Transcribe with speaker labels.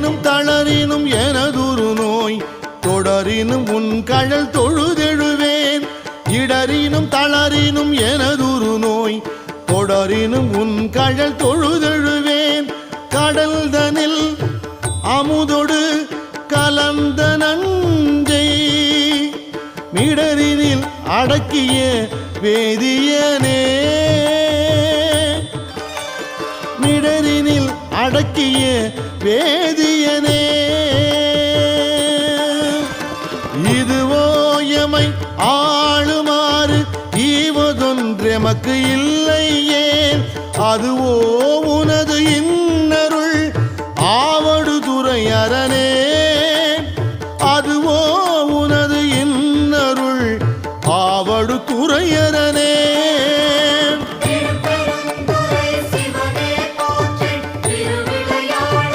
Speaker 1: இடறினும் தளரினும் எனதுரு நோய் தொடரினும் உன் கழல் தொழுதெழுவேன் இடறினும் தளரினும் எனதுரு நோய் தொடரினும் உன் கழல் தொழுதெழுவேன் கடல் தனில் அமுதொடு கலந்த நஞ்சை மிடரினில் அடக்கிய வேதியனே மிடரினில் அடக்கிய வேதியனே இதுவோ எமை ஆளுமாறு ஈவதொன்றெமக்கு இல்லையே அதுவோ உனது